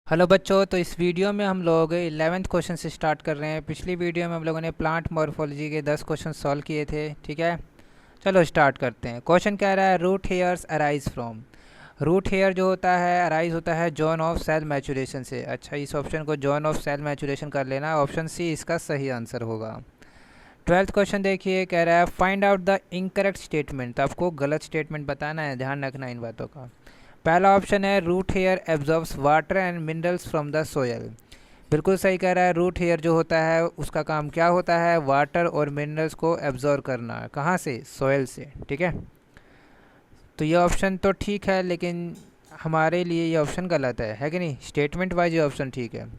Hello बच्चों, तो इस वीडियो में हम लोग 11th क्वेश्चन से स्टार्ट कर रहे हैं। पिछली वीडियो में हम लोगों ने प्लांट मॉर्फोलॉजी के 10 क्वेश्चन सॉल्व किए थे। ठीक है, चलो स्टार्ट करते हैं। क्वेश्चन कह रहा है root hairs arise from. Root hair जो होता है अराइज होता है जॉन ऑफ सेल मैचुरेशन से। अच्छा, इस ऑप्शन को जॉन ऑफ सेल मैचुरेशन कर लेना। ऑप्शन सी इसका सही आंसर होगा। 12th क्वेश्चन देखिए, कह रहा है find out the incorrect statement. तो आपको गलत स्टेटमेंट बताना है, ध्यान रखना इन बातों का। पहला ऑप्शन है root hair absorbs water and minerals from the soil. बिल्कुल सही कह रहा है। रूट हेयर जो होता है उसका काम क्या होता है? वाटर और मिनरल्स को एब्जॉर्ब करना। कहाँ से? सोयल से। ठीक है, तो ये ऑप्शन तो ठीक है, लेकिन हमारे लिए ये ऑप्शन गलत है कि नहीं? स्टेटमेंट वाइज ये ऑप्शन ठीक है।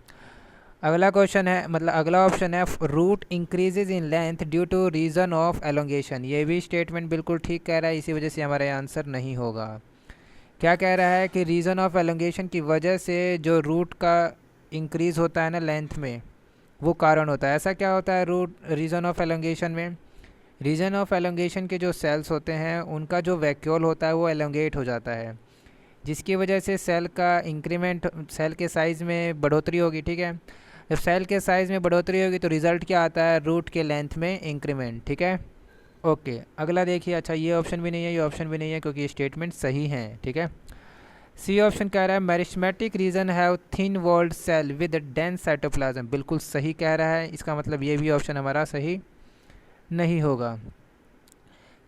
अगला क्वेश्चन है, मतलब अगला ऑप्शन है root increases in length due to region of elongation. ये भी स्टेटमेंट बिल्कुल ठीक कह रहा है, इसी वजह से हमारा आंसर नहीं होगा। क्या कह रहा है कि रीज़न ऑफ एलोंगेशन की वजह से जो रूट का इंक्रीज़ होता है ना लेंथ में, वो कारण होता है। ऐसा क्या होता है रूट रीज़न ऑफ एलोंगेशन में? रीजन ऑफ एलोंगेशन के जो सेल्स होते हैं उनका जो वैक्यूल होता है वो एलोंगेट हो जाता है, जिसकी वजह से सेल का इंक्रीमेंट, सेल के साइज़ में बढ़ोतरी होगी। ठीक है, जब सेल के साइज़ में बढ़ोतरी होगी तो रिज़ल्ट क्या आता है? रूट के लेंथ में इंक्रीमेंट। ठीक है, ओके। अगला देखिए, अच्छा ये ऑप्शन भी नहीं है, ये ऑप्शन भी नहीं है, क्योंकि ये स्टेटमेंट सही है। ठीक है, सी ऑप्शन कह रहा है meristematic region have thin walled cell with dense cytoplasm. बिल्कुल सही कह रहा है, इसका मतलब ये भी ऑप्शन हमारा सही नहीं होगा।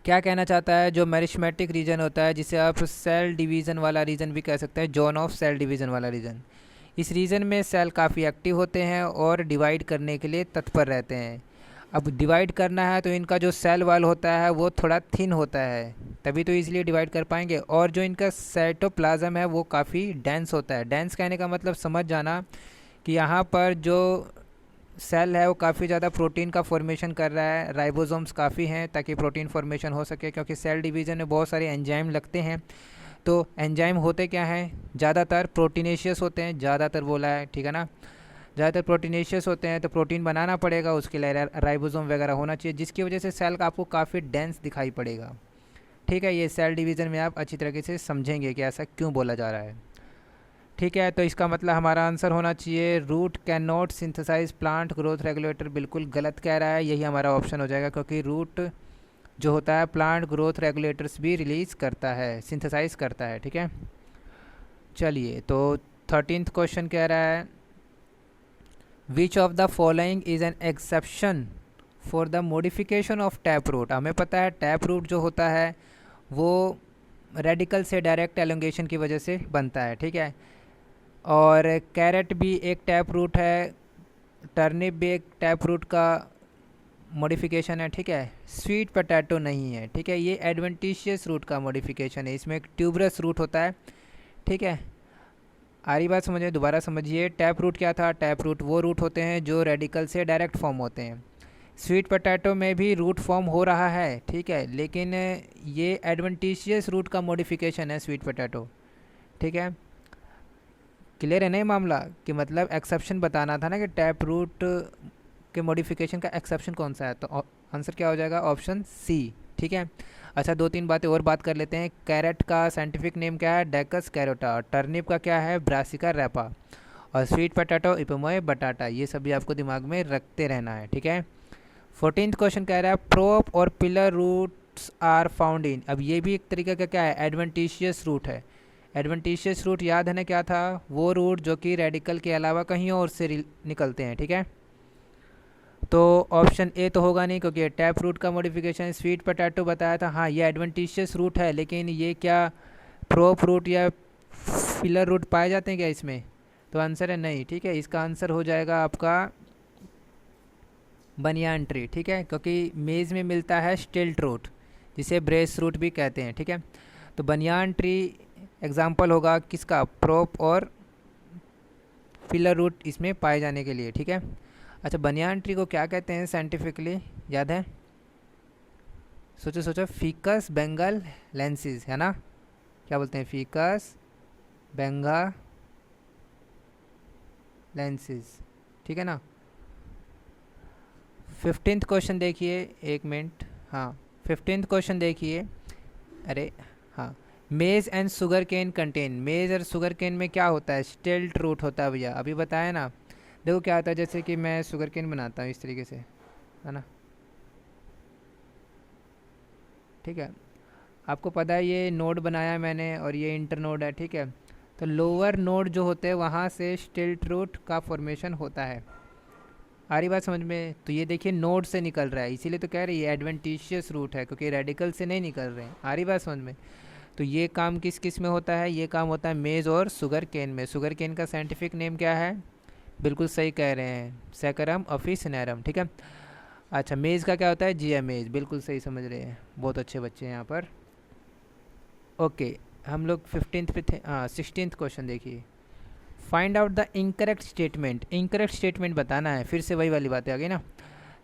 क्या कहना चाहता है? जो मेरिस्मेटिक रीजन होता है, जिसे आप सेल डिवीज़न वाला रीजन भी कह सकते हैं, जोन ऑफ सेल डिवीज़न वाला रीजन, इस रीजन में सेल काफ़ी एक्टिव होते हैं और डिवाइड करने के लिए तत्पर रहते हैं। अब डिवाइड करना है तो इनका जो सेल वाल होता है वो थोड़ा थिन होता है, तभी तो इसलिए डिवाइड कर पाएंगे। और जो इनका साइटोप्लाज्म है वो काफ़ी डेंस होता है। डेंस कहने का मतलब समझ जाना कि यहाँ पर जो सेल है वो काफ़ी ज़्यादा प्रोटीन का फॉर्मेशन कर रहा है। राइबोसोम्स काफ़ी हैं ताकि प्रोटीन फॉर्मेशन हो सके, क्योंकि सेल डिवीज़न में बहुत सारे एंजाइम लगते हैं। तो एंजाइम होते क्या हैं? ज़्यादातर प्रोटीनेशियस होते हैं, ज़्यादातर बोला है, ठीक है ना। ज़्यादातर प्रोटीनेशियस होते हैं, तो प्रोटीन बनाना पड़ेगा, उसके लिए राइबोसोम वगैरह होना चाहिए, जिसकी वजह से सेल का आपको काफ़ी डेंस दिखाई पड़ेगा। ठीक है, ये सेल डिवीज़न में आप अच्छी तरीके से समझेंगे कि ऐसा क्यों बोला जा रहा है। ठीक है, तो इसका मतलब हमारा आंसर होना चाहिए root can not synthesise plant growth regulator. बिल्कुल गलत कह रहा है, यही हमारा ऑप्शन हो जाएगा, क्योंकि रूट जो होता है प्लांट ग्रोथ रेगुलेटर्स भी रिलीज़ करता है, सिंथेसाइज करता है। ठीक है, चलिए, तो 13th क्वेश्चन कह रहा है which of the following is an exception for the modification of tap root. हमें पता है टैप रूट जो होता है वो रेडिकल से डायरेक्ट एलोंगेशन की वजह से बनता है। ठीक है, और कैरेट भी एक टैप रूट है, टर्निप भी एक टैप रूट का मॉडिफिकेशन है। ठीक है, स्वीट पोटैटो नहीं है। ठीक है, ये एडवेंटिशियस रूट का मॉडिफिकेशन है, इसमें एक ट्यूबरस रूट होता है। ठीक है, आ रही बात समझिए, दोबारा समझिए। टैप रूट क्या था? टैप रूट वो रूट होते हैं जो रेडिकल से डायरेक्ट फॉर्म होते हैं। स्वीट पोटैटो में भी रूट फॉर्म हो रहा है, ठीक है, लेकिन ये एडवेंटिशियस रूट का मॉडिफिकेशन है स्वीट पोटैटो। ठीक है, क्लियर है नहीं मामला? कि मतलब एक्सेप्शन बताना था ना कि टैप रूट के मॉडिफिकेशन का एक्सेप्शन कौन सा है, तो आंसर क्या हो जाएगा? Option C. ठीक है, अच्छा दो तीन बातें और बात कर लेते हैं। कैरेट का साइंटिफिक नेम क्या है? डेकस कैरोटा। टर्निप का क्या है? Brassica rapa. और स्वीट पोटैटो इपोमोए बटाटा। ये सभी आपको दिमाग में रखते रहना है। ठीक है, 14th क्वेश्चन कह रहा है प्रोप और pillar roots are found in. अब ये भी एक तरीके का क्या है? एडवेंटिशियस रूट है। एडवेंटिशियस रूट याद है ना क्या था? वो रूट जो कि रेडिकल के अलावा कहीं और से निकलते हैं। ठीक है, तो ऑप्शन ए तो होगा नहीं, क्योंकि टैप रूट का मॉडिफिकेशन स्वीट पोटैटो बताया था। हाँ, ये एडवेंटिशियस रूट है, लेकिन ये क्या प्रोप रूट या फिलर रूट पाए जाते हैं क्या इसमें? तो आंसर है नहीं। ठीक है, इसका आंसर हो जाएगा आपका बनियान ट्री। ठीक है, क्योंकि मेज़ में मिलता है स्टिल्ट रूट, जिसे ब्रेस रूट भी कहते हैं। ठीक है, तो बनियान ट्री एग्जाम्पल होगा किसका? प्रोप और फिलर रूट इसमें पाए जाने के लिए। ठीक है, अच्छा बनियान ट्री को क्या कहते हैं साइंटिफिकली, याद है? सोचो सोचो, फीकस बेंगल लेंसिस है ना? क्या बोलते हैं? फीकस बेंगा लेंसिस। ठीक है ना। 15th क्वेश्चन देखिए, एक मिनट। हाँ, 15th क्वेश्चन देखिए। अरे हाँ, मेज़ एंड शुगर केन कंटेन, मेज़ और शुगर केन में क्या होता है, स्टेल्ट रूट होता है भैया, अभी बताया ना। देखो क्या होता है, जैसे कि मैं शुगर केन बनाता हूँ इस तरीके से, है ना, ठीक है। आपको पता है ये नोड बनाया मैंने और ये इंटर नोड है, ठीक है। तो लोअर नोड जो होते हैं वहाँ से स्टिल्ट रूट का फॉर्मेशन होता है। आ रही बात समझ में? तो ये देखिए नोड से निकल रहा है, इसीलिए तो कह रही है एडवेंटिशियस रूट है, क्योंकि रेडिकल से नहीं निकल रहे हैं। आ रही बात समझ में? तो ये काम किस किस में होता है, ये काम होता है मेज़ और शुगर केन में। शुगर केन का साइंटिफिक नेम क्या है? बिल्कुल सही कह रहे हैं, सैकरम ऑफिसिनेरम, ठीक है। अच्छा, मेज़ का क्या होता है? जिया मेज़, बिल्कुल सही समझ रहे हैं, बहुत अच्छे बच्चे हैं यहाँ पर। ओके, हम लोग 15th पे थे, हाँ 16th क्वेश्चन देखिए। Find out the incorrect statement, incorrect statement बताना है, फिर से वही वाली बातें आ गई ना।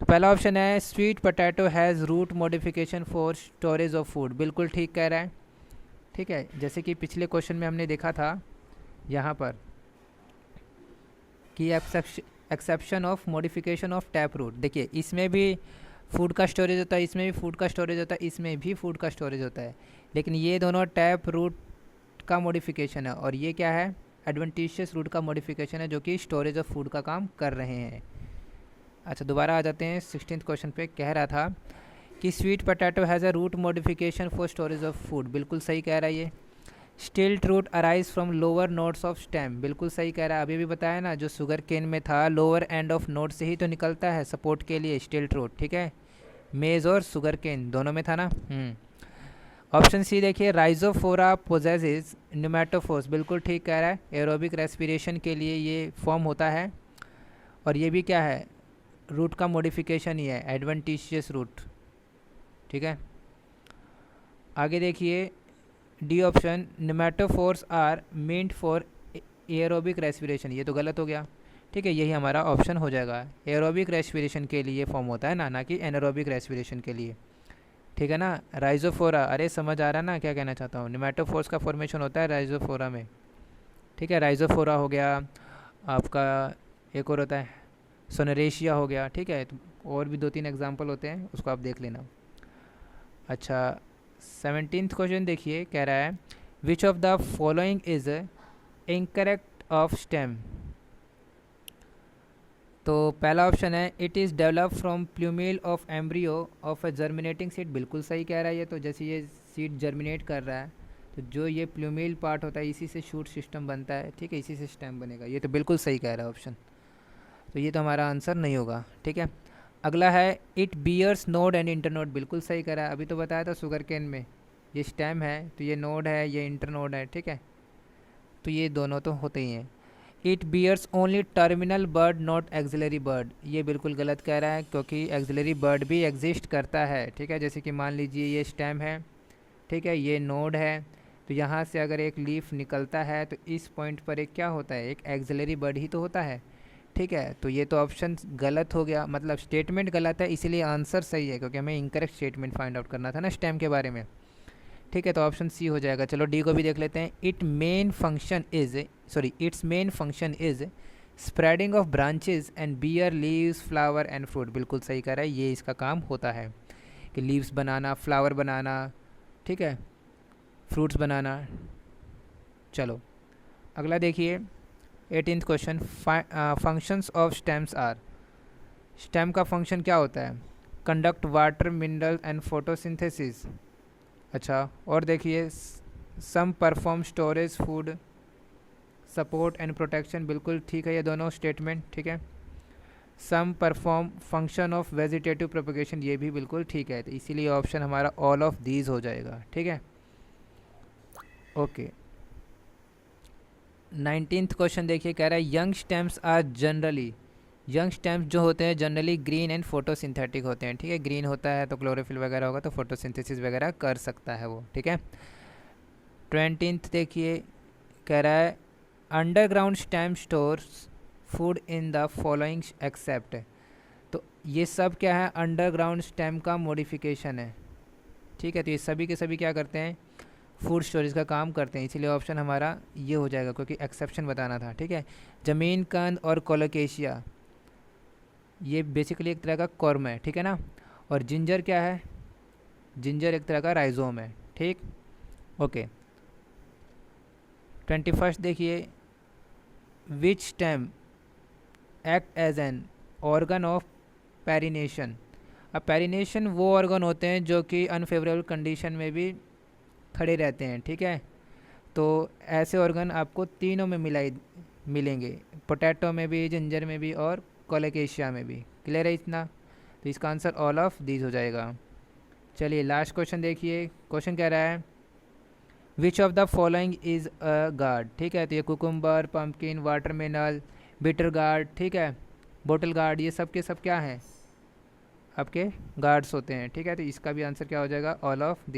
तो पहला ऑप्शन है sweet potato has root modification for storage of food, बिल्कुल ठीक कह रहा है, ठीक है। जैसे कि पिछले क्वेश्चन में हमने देखा था यहाँ पर कि exception of modification of tap root, देखिए इसमें भी फूड का स्टोरेज होता है, इसमें भी फूड का स्टोरेज होता है, इसमें भी फूड का स्टोरेज होता है, लेकिन ये दोनों टैप रूट का मॉडिफिकेशन है और ये क्या है, एडवेंटिशियस रूट का मॉडिफिकेशन है, जो कि स्टोरेज ऑफ फूड का काम कर रहे हैं। अच्छा, दोबारा आ जाते हैं 16th क्वेश्चन पे। कह रहा था कि sweet potato has a root modification for storage of food, बिल्कुल सही कह रहा है ये। Stilt root arise from lower nodes of stem, बिल्कुल सही कह रहा है, अभी भी बताया ना, जो शुगर केन में था लोअर एंड ऑफ नोड से ही तो निकलता है सपोर्ट के लिए स्टिल्ट रूट, ठीक है। मेज और शुगर केन दोनों में था ना। ऑप्शन सी देखिए, राइजोफोरा पोजेसेस न्यूमेटोफोर्स, बिल्कुल ठीक कह रहा है, एरोबिक रेस्पिरेशन के लिए ये फॉर्म होता है और ये भी क्या है, रूट का मॉडिफिकेशन ही है, एडवेंटिशियस रूट, ठीक है। आगे देखिए D option, pneumatophores are meant for aerobic respiration, ये तो गलत हो गया, ठीक है, यही हमारा ऑप्शन हो जाएगा, एरोबिक रेस्पिरेशन के लिए फॉर्म होता है ना कि एनारोबिक रेस्पिरेशन के लिए, ठीक है ना। राइजोफोरा, अरे समझ आ रहा है ना क्या कहना चाहता हूँ, न्यूमेटोफोर्स का फॉर्मेशन होता है राइजोफोरा में, ठीक है। राइजोफोरा हो गया आपका, एक और होता है सोनरेशिया हो गया, ठीक है। तो और भी 2-3 एग्जाम्पल होते हैं, उसको आप देख लेना। अच्छा, 17th क्वेश्चन देखिए, कह रहा है which of the following is incorrect of stem. तो पहला ऑप्शन है it is develop from plumule of embryo of a germinating seed, बिल्कुल सही कह रहा है ये तो। जैसे ये सीड जर्मिनेट कर रहा है तो जो ये प्लूमेल पार्ट होता है इसी से शूट सिस्टम बनता है, ठीक है, इसी से स्टेम बनेगा, ये तो बिल्कुल सही कह रहा है ऑप्शन, तो ये तो हमारा आंसर नहीं होगा, ठीक है। अगला है it bears node and internode, बिल्कुल सही कह रहा है, अभी तो बताया था शुगर केन में ये स्टेम है तो ये नोड है, ये इंटरनोड है, ठीक है, तो ये दोनों तो होते ही हैं। It bears only terminal bud not axillary bud, ये बिल्कुल गलत कह रहा है, क्योंकि एक्सिलरी बर्ड भी एग्जिस्ट करता है, ठीक है। जैसे कि मान लीजिए ये स्टेम है, ठीक है, ये नोड है, तो यहाँ से अगर एक लीफ निकलता है तो इस पॉइंट पर एक क्या होता है, एक एक्सिलरी बर्ड ही तो होता है, ठीक है। तो ये तो ऑप्शन गलत हो गया, मतलब स्टेटमेंट गलत है, इसीलिए आंसर सही है, क्योंकि हमें इनकरेक्ट स्टेटमेंट फाइंड आउट करना था ना स्टेम के बारे में, ठीक है। तो ऑप्शन सी हो जाएगा। चलो डी को भी देख लेते हैं। Its main function is spreading of branches and bear leaves flower and fruit, बिल्कुल सही कह रहा है, ये इसका काम होता है कि लीव्स बनाना, फ्लावर बनाना, ठीक है, फ्रूट्स बनाना। चलो अगला देखिए 18th question, functions of stems are, stem का फंक्शन क्या होता है, conduct water mineral and photosynthesis. अच्छा, और देखिए some perform storage food support and protection, बिल्कुल ठीक है ये दोनों स्टेटमेंट, ठीक है। Some perform function of vegetative propagation, ये भी बिल्कुल ठीक है, तो इसीलिए ऑप्शन हमारा ऑल ऑफ दीज हो जाएगा, ठीक है। ओके, 19th क्वेश्चन देखिए, कह रहा है young stems are generally, young stems जो होते हैं जनरली ग्रीन एंड फोटोसिंथेटिक होते हैं, ठीक है, ग्रीन होता है तो क्लोरोफिल वगैरह होगा तो फोटोसिंथेसिस वगैरह कर सकता है वो, ठीक है। 20th देखिए, कह रहा है underground stem stores food in the following except, तो ये सब क्या है, अंडरग्राउंड स्टेम का मॉडिफिकेशन है, ठीक है। तो ये सभी के सभी क्या करते हैं, फूड स्टोरेज का काम करते हैं, इसीलिए ऑप्शन हमारा ये हो जाएगा, क्योंकि एक्सेप्शन बताना था, ठीक है। ज़मीन कंद और कोलोकेशिया, ये बेसिकली एक तरह का कॉर्म है, ठीक है ना। और जिंजर क्या है, जिंजर एक तरह का राइजोम है, ठीक। ओके, 21 देखिए, which stem act as an organ of perennation. अब पेरिनेशन वो ऑर्गन होते हैं जो कि अनफेवरेबल कंडीशन में भी खड़े रहते हैं, ठीक है। तो ऐसे ऑर्गन आपको तीनों में मिलेंगे, पोटैटो में भी, जिंजर में भी और कोलोकेशिया में भी। क्लियर है इतना? तो इसका आंसर ऑल ऑफ दीज हो जाएगा। चलिए लास्ट क्वेश्चन देखिए। क्वेश्चन कह रहा है which of the following is a guard. ठीक है, तो ये cucumber, pumpkin, watermelon, bitter gourd, ठीक है, बोटल गार्ड, ये सब के सब क्या हैं? आपके गार्ड्स होते हैं, ठीक है। तो इसका भी आंसर क्या हो जाएगा? All of the